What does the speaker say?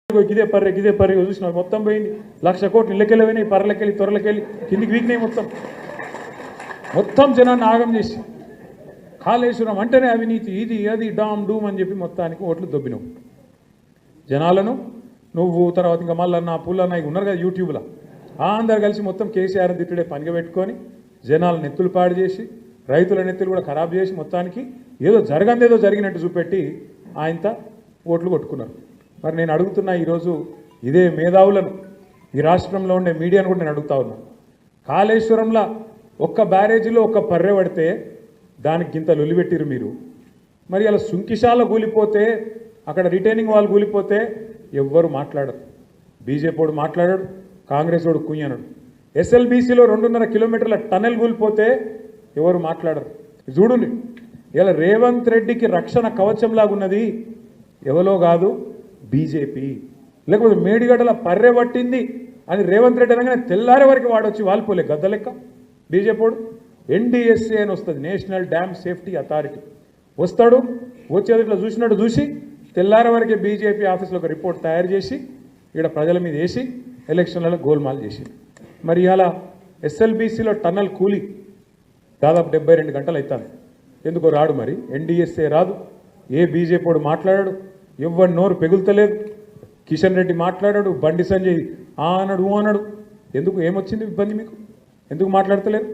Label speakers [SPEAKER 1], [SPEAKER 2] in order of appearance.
[SPEAKER 1] గిదే పర్రె చూసిన మొత్తం పోయింది 1,00,000 కోట్లు ఇళ్ళకెళ్ళి పోయినాయి పర్రెలకెళ్ళి త్వరలకెళ్ళి కిందికి వీకినాయి మొత్తం జనాన్ని ఆగం చేసి కాళేశ్వరం అంటేనే అవినీతి ఇది అది డామ్ డూమ్ అని చెప్పి మొత్తానికి ఓట్లు దొబ్బినావు జనాలను నువ్వు తర్వాత ఇంకా మల్లన్న పుల్లన్న ఇక ఉన్నారు కదా యూట్యూబ్లో అందరు కలిసి మొత్తం కేసీఆర్ తిట్టుడే పనిగా పెట్టుకొని జనాలను నెత్తులు పాడు చేసి రైతుల నెత్తులు కూడా ఖరాబ్ చేసి మొత్తానికి ఏదో జరిగినట్టు చూపెట్టి ఆయనతో ఓట్లు కొట్టుకున్నారు మరి నేను అడుగుతున్నా ఈరోజు ఇదే మేధావులను ఈ రాష్ట్రంలో ఉండే మీడియాను కూడా నేను అడుగుతా ఉన్నా కాళేశ్వరంలో ఒక్క బ్యారేజీలో ఒక్క పర్రె పడితే దానికి ఇంత లొలిపెట్టిరు మీరు మరి అలా సుంకిశాల కూలిపోతే అక్కడ రిటైనింగ్ వాళ్ళు కూలిపోతే ఎవ్వరు మాట్లాడరు బీజేపీ వాడు మాట్లాడాడు కాంగ్రెస్ వాడు కుయ్యనడు ఎస్ఎల్బీసీలో 2.5 కిలోమీటర్ల టనెల్ కూలిపోతే ఎవరు మాట్లాడరు చూడండి ఇలా రేవంత్ రెడ్డికి రక్షణ కవచంలాగున్నది ఎవరో కాదు బీజేపీ లేకపోతే మేడిగడ్డల పర్రె పట్టింది అని రేవంత్ రెడ్డి అనగానే తెల్లారే వరకు వాడొచ్చి వాలిపోలే గద్ద లెక్క బీజేపీ వాడు ఎన్డీఎస్ఏ అని వస్తుంది నేషనల్ డ్యామ్ సేఫ్టీ అథారిటీ వస్తాడు వచ్చేది ఇట్లా చూసినట్టు చూసి తెల్లారే వరకే బీజేపీ ఆఫీస్లో ఒక రిపోర్ట్ తయారు చేసి ఇక్కడ ప్రజల మీద వేసి ఎలక్షన్లలో గోల్మాల్ చేసి మరి ఇలా ఎస్ఎల్బీసీలో టన్నల్ కూలి దాదాపు 72 గంటలు అవుతాను ఎందుకో రాడు మరి ఎన్డీఎస్ఏ రాదు ఏ బీజేపీ వాడు మాట్లాడాడు ఎవ్వరి నోరు పెగులుతలేదు కిషన్ రెడ్డి మాట్లాడాడు బండి సంజయ్ అన్నాడు ఎందుకు ఏమొచ్చింది ఇబ్బంది మీకు ఎందుకు మాట్లాడతలేరు